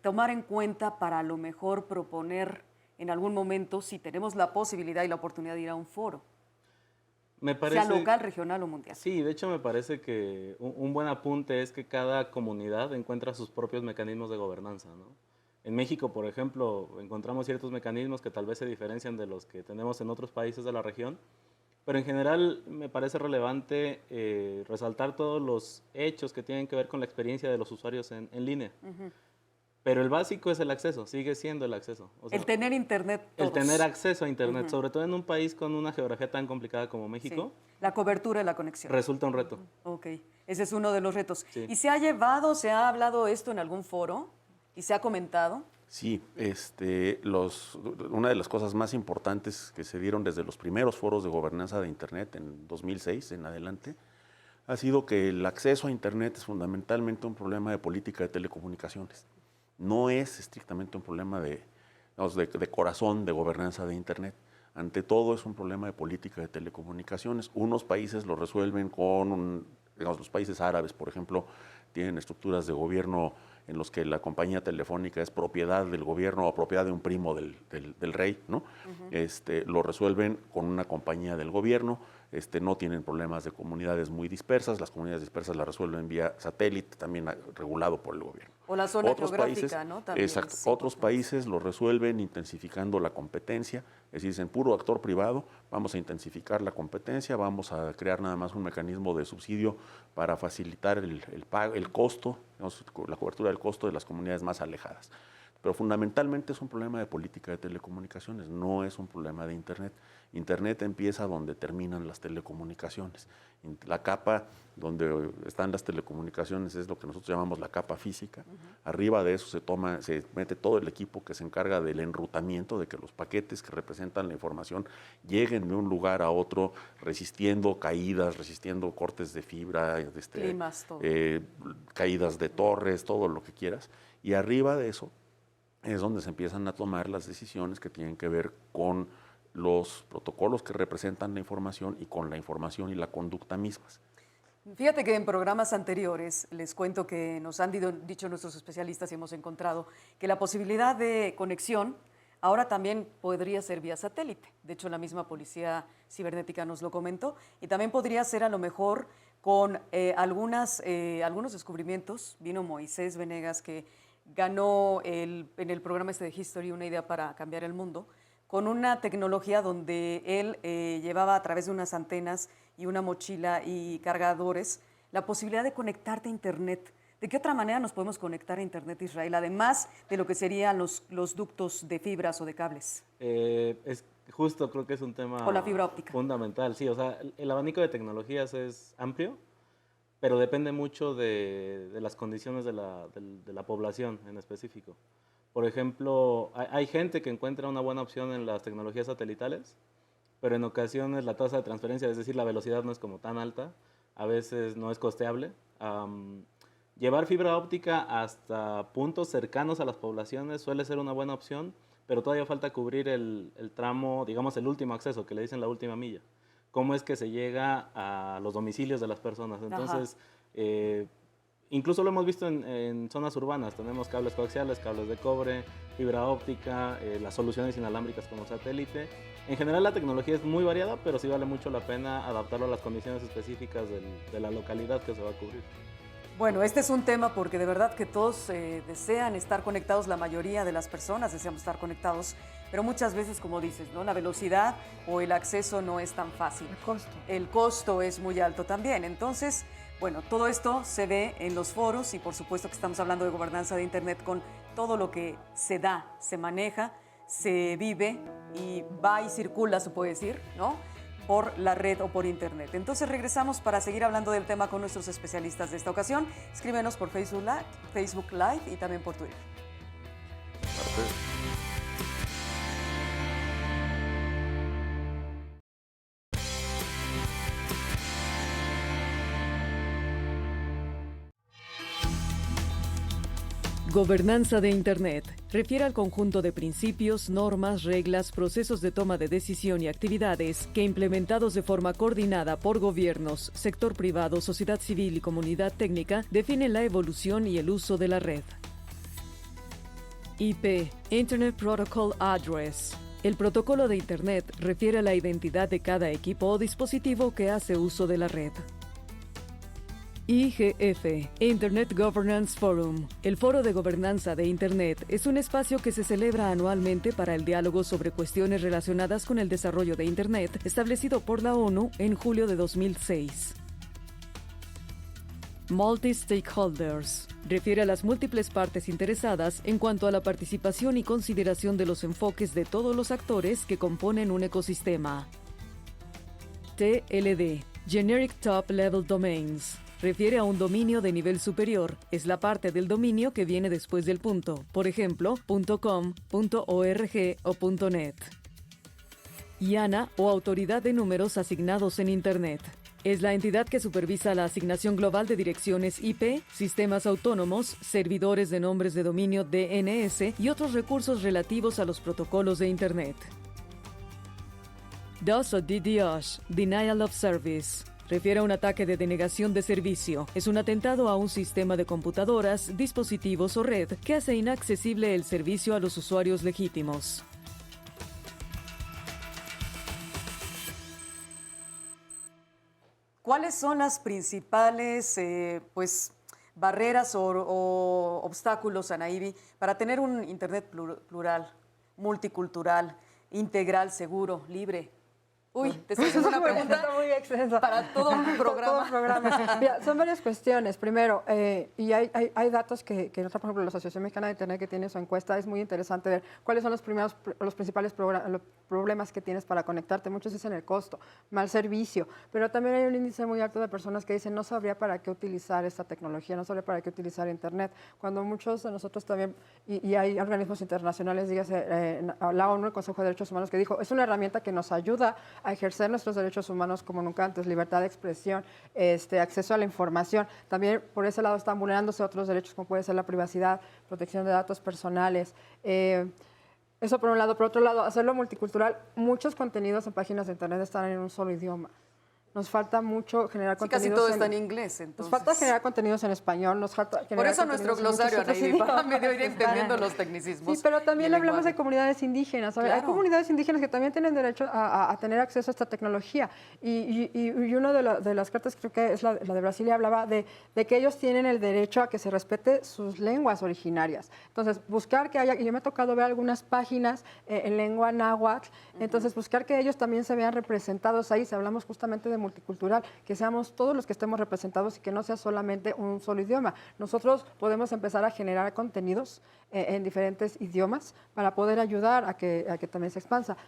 tomar en cuenta para a lo mejor proponer en algún momento si tenemos la posibilidad y la oportunidad de ir a un foro? Me parece, sea local, regional o mundial. Sí, de hecho me parece que un buen apunte es que cada comunidad encuentra sus propios mecanismos de gobernanza, ¿no? En México, por ejemplo, encontramos ciertos mecanismos que tal vez se diferencian de los que tenemos en otros países de la región, Pero en general me parece relevante resaltar todos los hechos que tienen que ver con la experiencia de los usuarios en línea. Pero el básico es el acceso, sigue siendo el acceso. O sea, el tener internet todos. El tener acceso a internet, sobre todo en un país con una geografía tan complicada como México. Sí. La cobertura y la conexión. Resulta un reto. Ok, ese es uno de los retos. Sí. ¿Y se ha hablado esto en algún foro? ¿Y se ha comentado? Sí, una de las cosas más importantes que se dieron desde los primeros foros de gobernanza de Internet en 2006 en adelante ha sido que el acceso a Internet es fundamentalmente un problema de política de telecomunicaciones. No es estrictamente un problema de corazón de gobernanza de Internet. Ante todo es un problema de política de telecomunicaciones. Unos países lo resuelven los países árabes, por ejemplo, tienen estructuras de gobierno en los que la compañía telefónica es propiedad del gobierno o propiedad de un primo del rey, ¿no? Lo resuelven con una compañía del gobierno, no tienen problemas de comunidades muy dispersas, las comunidades dispersas las resuelven vía satélite, también regulado por el gobierno. O la zona Otros geográfica, países, ¿no? También exacto. es Otros importante. países lo resuelven intensificando la competencia, es decir, dicen puro actor privado, vamos a intensificar la competencia, vamos a crear nada más un mecanismo de subsidio para facilitar el costo, la cobertura del costo de las comunidades más alejadas. Pero fundamentalmente es un problema de política de telecomunicaciones, no es un problema de Internet. Internet empieza donde terminan las telecomunicaciones. La capa donde están las telecomunicaciones es lo que nosotros llamamos la capa física. Arriba de eso se mete todo el equipo que se encarga del enrutamiento, de que los paquetes que representan la información lleguen de un lugar a otro, resistiendo caídas, resistiendo cortes de fibra, Climas, todo. caídas de torres, todo lo que quieras. Y arriba de eso es donde se empiezan a tomar las decisiones que tienen que ver con los protocolos que representan la información y con la información y la conducta mismas. Fíjate que en programas anteriores les cuento que nos han dicho nuestros especialistas y hemos encontrado que la posibilidad de conexión ahora también podría ser vía satélite. De hecho, la misma Policía Cibernética nos lo comentó. Y también podría ser a lo mejor con algunos descubrimientos. Vino Moisés Venegas, que ganó en el programa de History una idea para cambiar el mundo, con una tecnología donde él llevaba a través de unas antenas y una mochila y cargadores la posibilidad de conectarte a Internet. ¿De qué otra manera nos podemos conectar a Internet, Israel, además de lo que serían los ductos de fibras o de cables? Es justo, creo que es un tema o la fibra óptica. Fundamental. Sí, o sea, el abanico de tecnologías es amplio, pero depende mucho de las condiciones de la población en específico. Por ejemplo, hay gente que encuentra una buena opción en las tecnologías satelitales, pero en ocasiones la tasa de transferencia, es decir, la velocidad no es como tan alta, a veces no es costeable. Llevar fibra óptica hasta puntos cercanos a las poblaciones suele ser una buena opción, pero todavía falta cubrir el tramo, digamos, el último acceso, que le dicen la última milla. ¿Cómo es que se llega a los domicilios de las personas? Entonces, incluso lo hemos visto en zonas urbanas. Tenemos cables coaxiales, cables de cobre, fibra óptica, las soluciones inalámbricas como satélite. En general la tecnología es muy variada, pero sí vale mucho la pena adaptarlo a las condiciones específicas de la localidad que se va a cubrir. Bueno, este es un tema porque de verdad que todos desean estar conectados, la mayoría de las personas deseamos estar conectados, pero muchas veces, como dices, ¿no? La velocidad o el acceso no es tan fácil. El costo. El costo es muy alto también. Entonces, bueno, todo esto se ve en los foros y por supuesto que estamos hablando de gobernanza de Internet con todo lo que se da, se maneja, se vive y va y circula, se puede decir, ¿no?, por la red o por Internet. Entonces regresamos para seguir hablando del tema con nuestros especialistas de esta ocasión. Escríbenos por Facebook Live y también por Twitter. Gobernanza de Internet refiere al conjunto de principios, normas, reglas, procesos de toma de decisión y actividades que, implementados de forma coordinada por gobiernos, sector privado, sociedad civil y comunidad técnica, definen la evolución y el uso de la red. IP, Internet Protocol Address. El protocolo de Internet refiere a la identidad de cada equipo o dispositivo que hace uso de la red. IGF, Internet Governance Forum. El Foro de Gobernanza de Internet es un espacio que se celebra anualmente para el diálogo sobre cuestiones relacionadas con el desarrollo de Internet, establecido por la ONU en julio de 2006. Multi-stakeholders. Refiere a las múltiples partes interesadas en cuanto a la participación y consideración de los enfoques de todos los actores que componen un ecosistema. TLD, Generic Top Level Domains. Refiere a un dominio de nivel superior. Es la parte del dominio que viene después del punto, por ejemplo, .com, .org o .net. IANA, o Autoridad de Números Asignados en Internet. Es la entidad que supervisa la asignación global de direcciones IP, sistemas autónomos, servidores de nombres de dominio DNS y otros recursos relativos a los protocolos de Internet. DOS o DDoS, Denial of Service. Refiere a un ataque de denegación de servicio. Es un atentado a un sistema de computadoras, dispositivos o red que hace inaccesible el servicio a los usuarios legítimos. ¿Cuáles son las principales barreras o obstáculos, Anaíbi, para tener un Internet plural, multicultural, integral, seguro, libre? Uy, te estoy haciendo una pregunta muy extensa para todo un programa. Mira, son varias cuestiones. Primero, y hay datos que por ejemplo, la Asociación Mexicana de Internet, que tiene su encuesta, es muy interesante ver cuáles son los principales problemas que tienes para conectarte. Muchos dicen el costo, mal servicio, pero también hay un índice muy alto de personas que dicen no sabría para qué utilizar esta tecnología, no sabría para qué utilizar Internet. Cuando muchos de nosotros también, y hay organismos internacionales, dígase la ONU, el Consejo de Derechos Humanos, que dijo, es una herramienta que nos ayuda a ejercer nuestros derechos humanos como nunca antes, libertad de expresión, acceso a la información. También por ese lado están vulnerándose otros derechos como puede ser la privacidad, protección de datos personales. Eso por un lado. Por otro lado, hacerlo multicultural. Muchos contenidos en páginas de Internet están en un solo idioma. Nos falta mucho generar contenidos. Casi todo está en inglés, entonces. Nos falta generar contenidos en español, nos falta generar. Por eso nuestro glosario, Anaíbi, para medio ir entendiendo los tecnicismos. Sí, pero también hablamos de comunidades indígenas. Claro. Hay comunidades indígenas que también tienen derecho a tener acceso a esta tecnología. Y una de las cartas, creo que es la de Brasilia, hablaba de que ellos tienen el derecho a que se respete sus lenguas originarias. Entonces, buscar que haya, y yo me ha tocado ver algunas páginas en lengua náhuatl, entonces buscar que ellos también se vean representados ahí. Si hablamos justamente de multicultural, que seamos todos los que estemos representados y que no sea solamente un solo idioma. Nosotros podemos empezar a generar contenidos en diferentes idiomas para poder ayudar a que también se expanda.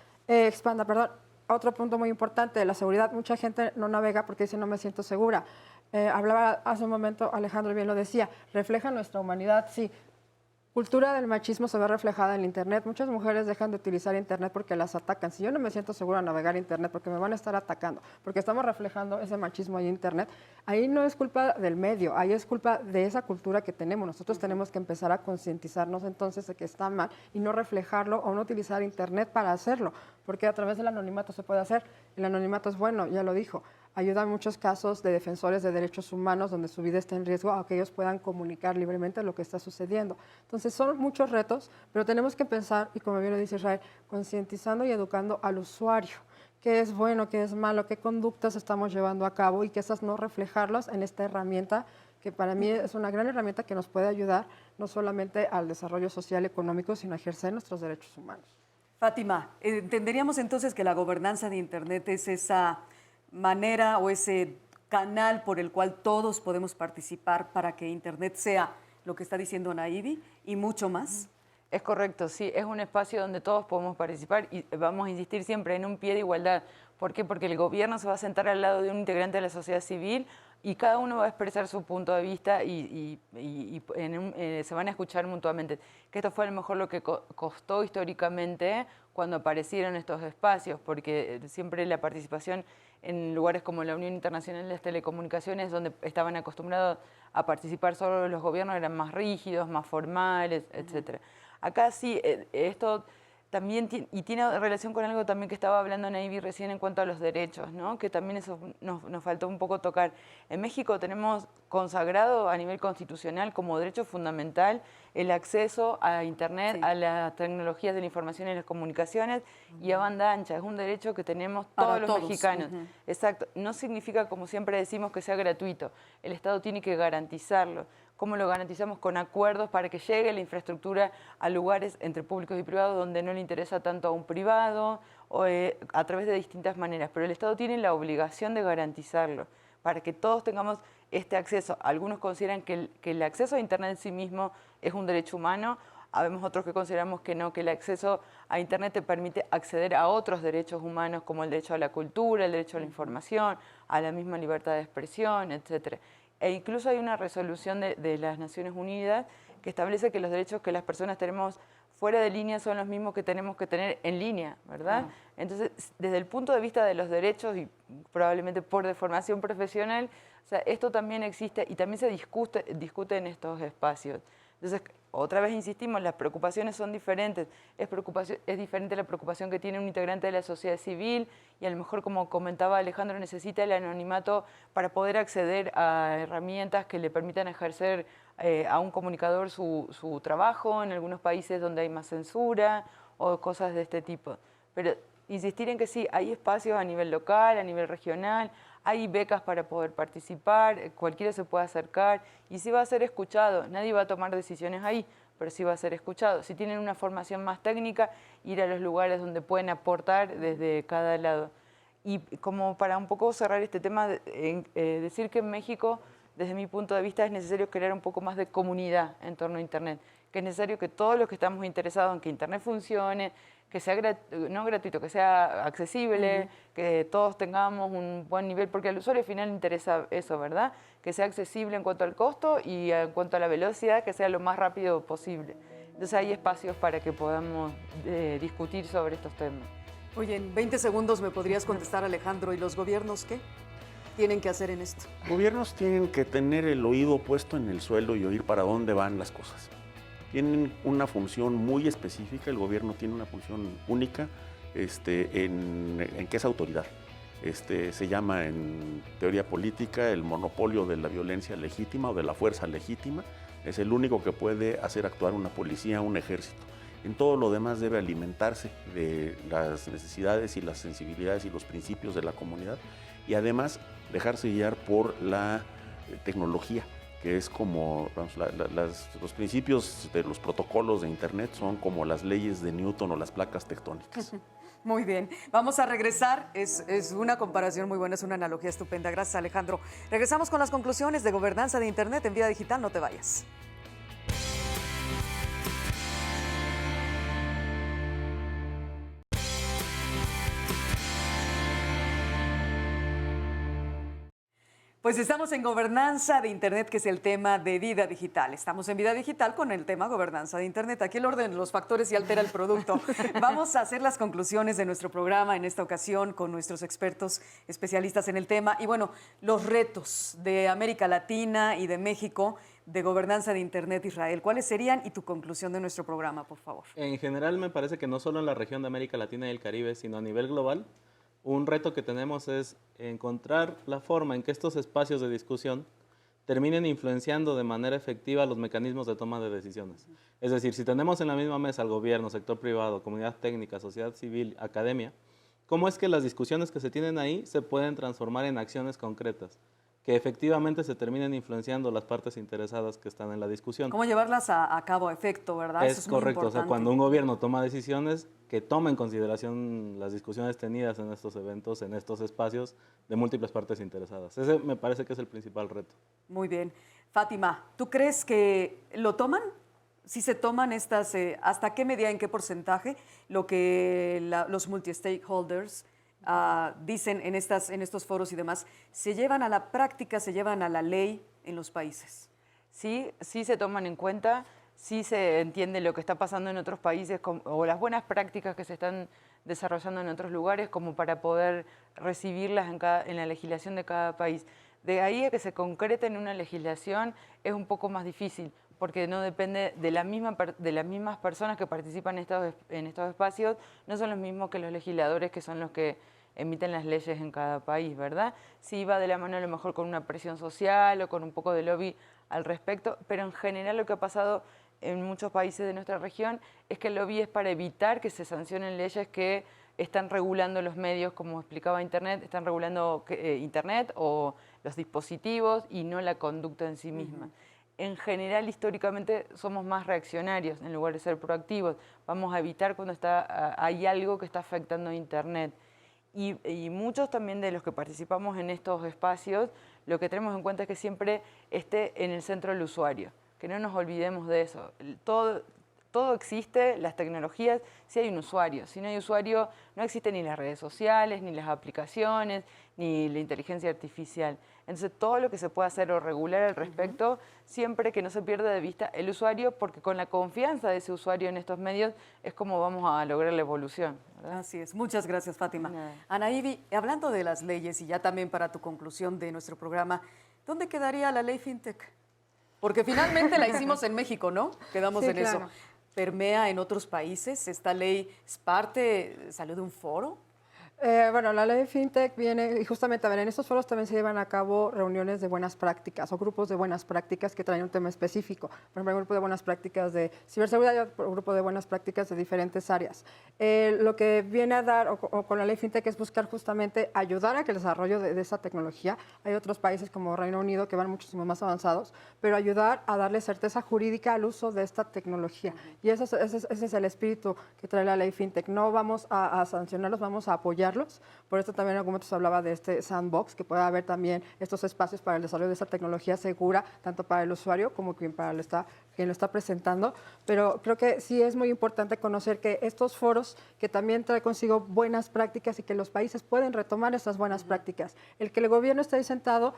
Otro punto muy importante, la seguridad. Mucha gente no navega porque dice no me siento segura. Hablaba hace un momento, Alejandro bien lo decía, refleja nuestra humanidad, sí. Cultura del machismo se ve reflejada en Internet. Muchas mujeres dejan de utilizar Internet porque las atacan. Si yo no me siento segura de navegar Internet porque me van a estar atacando, porque estamos reflejando ese machismo ahí en Internet, ahí no es culpa del medio, ahí es culpa de esa cultura que tenemos. Nosotros tenemos que empezar a concientizarnos entonces de que está mal y no reflejarlo o no utilizar Internet para hacerlo, porque a través del anonimato se puede hacer. El anonimato es bueno, ya lo dijo. Ayuda en muchos casos de defensores de derechos humanos donde su vida está en riesgo a que ellos puedan comunicar libremente lo que está sucediendo. Entonces son muchos retos, pero tenemos que pensar, y como bien lo dice Israel, concientizando y educando al usuario. Qué es bueno, qué es malo, qué conductas estamos llevando a cabo y que esas no reflejarlas en esta herramienta que para mí es una gran herramienta que nos puede ayudar no solamente al desarrollo social y económico, sino a ejercer nuestros derechos humanos. Fátima, entenderíamos entonces que la gobernanza de Internet es esa manera o ese canal por el cual todos podemos participar para que Internet sea lo que está diciendo Anaíbi y mucho más. Es correcto, sí, es un espacio donde todos podemos participar y vamos a insistir siempre en un pie de igualdad. ¿Por qué? Porque el gobierno se va a sentar al lado de un integrante de la sociedad civil y cada uno va a expresar su punto de vista y se van a escuchar mutuamente. Que esto fue a lo mejor lo que costó históricamente cuando aparecieron estos espacios, porque siempre la participación en lugares como la Unión Internacional de las Telecomunicaciones, donde estaban acostumbrados a participar solo los gobiernos, eran más rígidos, más formales, etc. Acá sí, esto también y tiene relación con algo también que estaba hablando Naivi recién en cuanto a los derechos, ¿no? Que también eso nos faltó un poco tocar. En México tenemos consagrado a nivel constitucional como derecho fundamental el acceso a Internet, a las tecnologías de la información y las comunicaciones y a banda ancha. Es un derecho que tenemos todos los mexicanos. Exacto. No significa, como siempre decimos, que sea gratuito. El Estado tiene que garantizarlo. ¿Cómo lo garantizamos? Con acuerdos para que llegue la infraestructura a lugares entre públicos y privados donde no le interesa tanto a un privado, o a través de distintas maneras. Pero el Estado tiene la obligación de garantizarlo para que todos tengamos este acceso. Algunos consideran que el acceso a Internet en sí mismo es un derecho humano. Habemos otros que consideramos que no, que el acceso a Internet te permite acceder a otros derechos humanos como el derecho a la cultura, el derecho a la información, a la misma libertad de expresión, etcétera. E incluso hay una resolución de las Naciones Unidas que establece que los derechos que las personas tenemos fuera de línea son los mismos que tenemos que tener en línea, ¿verdad? Entonces, desde el punto de vista de los derechos y probablemente por deformación profesional, o sea, esto también existe y también se discute en estos espacios. Entonces, otra vez insistimos, las preocupaciones son diferentes. Es diferente la preocupación que tiene un integrante de la sociedad civil y a lo mejor, como comentaba Alejandro, necesita el anonimato para poder acceder a herramientas que le permitan ejercer a un comunicador su trabajo en algunos países donde hay más censura o cosas de este tipo. Pero insistir en que sí, hay espacios a nivel local, a nivel regional, hay becas para poder participar, cualquiera se puede acercar y sí va a ser escuchado. Nadie va a tomar decisiones ahí, pero sí va a ser escuchado. Si tienen una formación más técnica, ir a los lugares donde pueden aportar desde cada lado. Y como para un poco cerrar este tema, decir que en México, desde mi punto de vista, es necesario crear un poco más de comunidad en torno a Internet, que es necesario que todos los que estamos interesados en que Internet funcione, que sea no gratuito, que sea accesible, que todos tengamos un buen nivel, porque al usuario al final le interesa eso, ¿verdad? Que sea accesible en cuanto al costo y en cuanto a la velocidad, que sea lo más rápido posible. Entonces hay espacios para que podamos discutir sobre estos temas. Oye, en 20 segundos me podrías contestar, Alejandro, ¿y los gobiernos qué tienen que hacer en esto? Los gobiernos tienen que tener el oído puesto en el suelo y oír para dónde van las cosas. Tienen una función muy específica, el gobierno tiene una función única en que es autoridad. Se llama en teoría política el monopolio de la violencia legítima o de la fuerza legítima. Es el único que puede hacer actuar una policía, un ejército. En todo lo demás debe alimentarse de las necesidades y las sensibilidades y los principios de la comunidad y además dejarse guiar por la tecnología, que es como, vamos, los principios de los protocolos de Internet son como las leyes de Newton o las placas tectónicas. Muy bien, vamos a regresar, es una comparación muy buena, es una analogía estupenda, gracias Alejandro. Regresamos con las conclusiones de Gobernanza de Internet en Vida Digital, no te vayas. Pues estamos en Gobernanza de Internet, que es el tema de Vida Digital. Estamos en Vida Digital con el tema Gobernanza de Internet. Aquí el orden de los factores y altera el producto. Vamos a hacer las conclusiones de nuestro programa en esta ocasión con nuestros expertos especialistas en el tema. Y bueno, los retos de América Latina y de México de Gobernanza de Internet, Israel. ¿Cuáles serían? Y tu conclusión de nuestro programa, por favor. En general, me parece que no solo en la región de América Latina y el Caribe, sino a nivel global, un reto que tenemos es encontrar la forma en que estos espacios de discusión terminen influenciando de manera efectiva los mecanismos de toma de decisiones. Es decir, si tenemos en la misma mesa al gobierno, sector privado, comunidad técnica, sociedad civil, academia, ¿cómo es que las discusiones que se tienen ahí se pueden transformar en acciones concretas que efectivamente se terminen influenciando las partes interesadas que están en la discusión? ¿Cómo llevarlas a cabo a efecto, verdad? Es correcto, o sea, cuando un gobierno toma decisiones, que toma en consideración las discusiones tenidas en estos eventos, en estos espacios, de múltiples partes interesadas. Ese me parece que es el principal reto. Muy bien. Fátima, ¿tú crees que lo toman? ¿Sí se toman estas, hasta qué medida, en qué porcentaje, lo que los multi-stakeholders dicen en estos foros y demás, se llevan a la práctica, se llevan a la ley en los países? Sí, sí se toman en cuenta, sí se entiende lo que está pasando en otros países o las buenas prácticas que se están desarrollando en otros lugares como para poder recibirlas en la legislación de cada país. De ahí a que se concrete en una legislación es un poco más difícil. porque no depende de las mismas personas que participan en estos espacios, no son los mismos que los legisladores, que son los que emiten las leyes en cada país, ¿verdad? Sí va de la mano a lo mejor con una presión social o con un poco de lobby al respecto, pero en general lo que ha pasado en muchos países de nuestra región es que el lobby es para evitar que se sancionen leyes que están regulando los medios, como explicaba Internet, están regulando Internet o los dispositivos y no la conducta en sí misma. En general, históricamente, somos más reaccionarios en lugar de ser proactivos. Vamos a evitar cuando hay algo que está afectando a Internet. Y muchos también de los que participamos en estos espacios, lo que tenemos en cuenta es que siempre esté en el centro el usuario, que no nos olvidemos de eso. Todo existe, las tecnologías, si hay un usuario. Si no hay usuario, no existen ni las redes sociales, ni las aplicaciones, ni la inteligencia artificial. Entonces, todo lo que se pueda hacer o regular al respecto, siempre que no se pierda de vista el usuario, porque con la confianza de ese usuario en estos medios es como vamos a lograr la evolución, ¿verdad? Así es. Muchas gracias, Fátima. Nada. Anaíbi, hablando de las leyes y ya también para tu conclusión de nuestro programa, ¿dónde quedaría la ley FinTech? Porque finalmente la hicimos en México, ¿no? Quedamos Sí, en claro. eso. ¿Permea en otros países? ¿Esta ley es salió de un foro? Bueno, la ley FinTech viene, y justamente, a ver, en estos foros también se llevan a cabo reuniones de buenas prácticas o grupos de buenas prácticas que traen un tema específico. Por ejemplo, hay un grupo de buenas prácticas de ciberseguridad y otro grupo de buenas prácticas de diferentes áreas. Lo que viene a dar o con la ley FinTech es buscar justamente ayudar a que el desarrollo de esa tecnología, hay otros países como Reino Unido que van muchísimo más avanzados, pero ayudar a darle certeza jurídica al uso de esta tecnología. Y ese es el espíritu que trae la ley FinTech. No vamos a sancionarlos, vamos a apoyarlos. Por esto también en algún momento se hablaba de este sandbox, que puede haber también estos espacios para el desarrollo de esta tecnología segura, tanto para el usuario como quien lo está presentando. Pero creo que sí es muy importante conocer que estos foros, que también trae consigo buenas prácticas y que los países pueden retomar estas buenas prácticas. El que el gobierno esté ahí sentado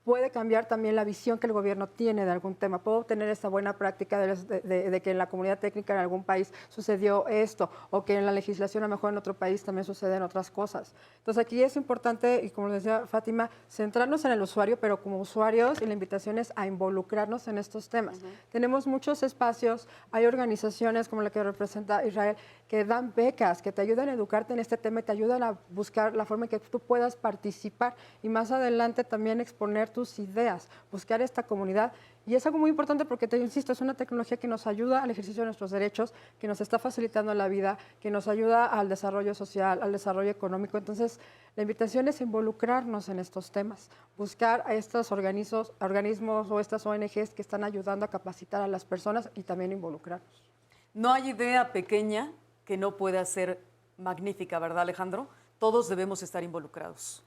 puede cambiar también la visión que el gobierno tiene de algún tema. Puedo tener esta buena práctica de que en la comunidad técnica en algún país sucedió esto, o que en la legislación a lo mejor en otro país también suceden otras cosas. Entonces aquí es importante, y como decía Fátima, centrarnos en el usuario, pero como usuarios, y la invitación es a involucrarnos en estos temas. Tenemos muchos espacios, hay organizaciones como la que representa Israel, que dan becas, que te ayudan a educarte en este tema y te ayudan a buscar la forma en que tú puedas participar y más adelante también exponer tus ideas, buscar esta comunidad. Y es algo muy importante porque, te insisto, es una tecnología que nos ayuda al ejercicio de nuestros derechos, que nos está facilitando la vida, que nos ayuda al desarrollo social, al desarrollo económico. Entonces, la invitación es involucrarnos en estos temas, buscar a estos organismos o estas ONGs que están ayudando a capacitar a las personas y también involucrarnos. No hay idea pequeña que no pueda ser magnífica, ¿verdad, Alejandro? Todos debemos estar involucrados.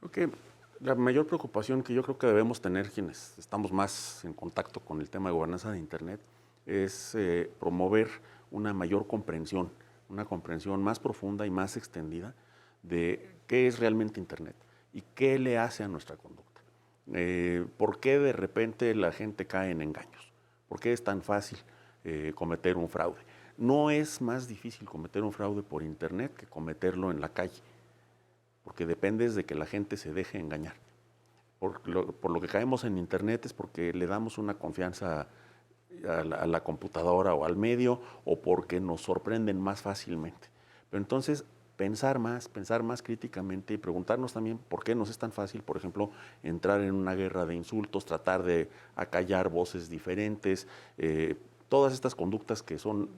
Okay. La mayor preocupación que yo creo que debemos tener quienes estamos más en contacto con el tema de gobernanza de Internet es promover una mayor comprensión, una comprensión más profunda y más extendida de qué es realmente Internet y qué le hace a nuestra conducta. ¿Por qué de repente la gente cae en engaños? ¿Por qué es tan fácil cometer un fraude? No es más difícil cometer un fraude por Internet que cometerlo en la calle, porque depende de que la gente se deje engañar. Por lo que caemos en Internet es porque le damos una confianza a la computadora o al medio, o porque nos sorprenden más fácilmente. Pero entonces, pensar más críticamente y preguntarnos también por qué nos es tan fácil, por ejemplo, entrar en una guerra de insultos, tratar de acallar voces diferentes, todas estas conductas que son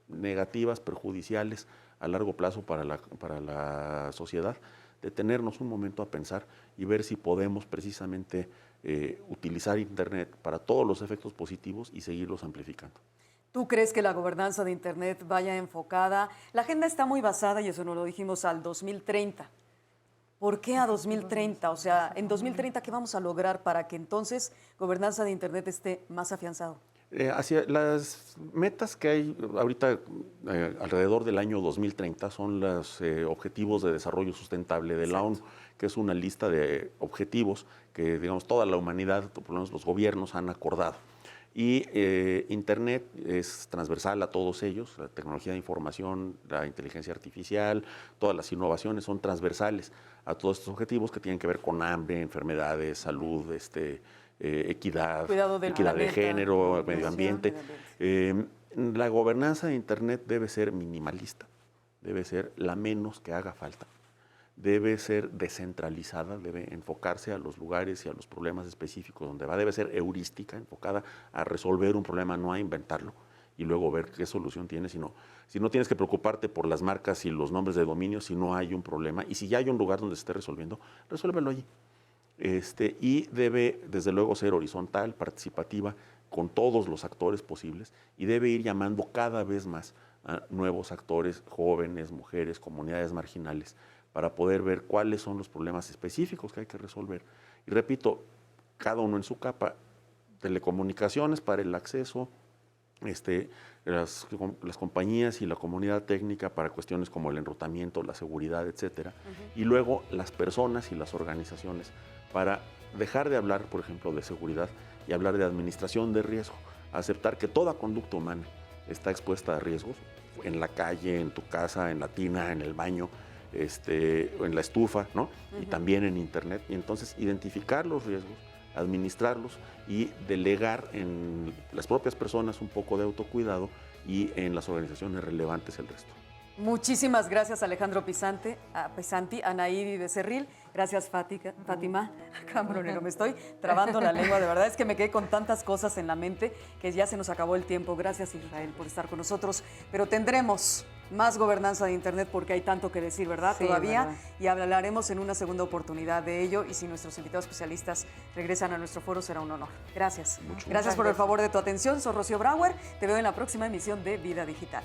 negativas, perjudiciales a largo plazo para la sociedad. Detenernos un momento a pensar y ver si podemos precisamente utilizar Internet para todos los efectos positivos y seguirlos amplificando. ¿Tú crees que la gobernanza de Internet vaya enfocada? La agenda está muy basada, y eso nos lo dijimos, al 2030. ¿Por qué a 2030? O sea, en 2030, ¿qué vamos a lograr para que entonces gobernanza de Internet esté más afianzado? Hacia las metas que hay ahorita alrededor del año 2030 son los objetivos de desarrollo sustentable de la ONU, que es una lista de objetivos que, digamos, toda la humanidad, por lo menos los gobiernos, han acordado. Y Internet es transversal a todos ellos, la tecnología de información, la inteligencia artificial, todas las innovaciones son transversales a todos estos objetivos que tienen que ver con hambre, enfermedades, salud, equidad, Cuidado del equidad de planeta, género, medio educación, ambiente. La gobernanza de Internet debe ser minimalista, debe ser la menos que haga falta, debe ser descentralizada, debe enfocarse a los lugares y a los problemas específicos donde va, debe ser heurística, enfocada a resolver un problema, no a inventarlo y luego ver qué solución tiene, si no tienes que preocuparte por las marcas y los nombres de dominio, si no hay un problema, y si ya hay un lugar donde se esté resolviendo, resuélvelo allí. Y debe, desde luego, ser horizontal, participativa, con todos los actores posibles, y debe ir llamando cada vez más a nuevos actores, jóvenes, mujeres, comunidades marginales, para poder ver cuáles son los problemas específicos que hay que resolver. Y repito, cada uno en su capa, telecomunicaciones para el acceso, las compañías y la comunidad técnica para cuestiones como el enrutamiento, la seguridad, etcétera, y luego las personas y las organizaciones para dejar de hablar, por ejemplo, de seguridad y hablar de administración de riesgo, aceptar que toda conducta humana está expuesta a riesgos, en la calle, en tu casa, en la tina, en el baño, o en la estufa, ¿no? Y también en Internet, y entonces identificar los riesgos, administrarlos y delegar en las propias personas un poco de autocuidado y en las organizaciones relevantes el resto. Muchísimas gracias, Alejandro Pisanti, Anaídi Becerril. Gracias, Fátima Cambronero. Me estoy trabando la lengua, de verdad es que me quedé con tantas cosas en la mente que ya se nos acabó el tiempo. Gracias, Israel, por estar con nosotros. Pero tendremos más gobernanza de Internet porque hay tanto que decir, ¿verdad? Sí, todavía. ¿verdad? Y hablaremos en una segunda oportunidad de ello. Y si nuestros invitados especialistas regresan a nuestro foro, será un honor. Gracias. Gracias por el favor de tu atención. Soy Rocío Brauer. Te veo en la próxima emisión de Vida Digital.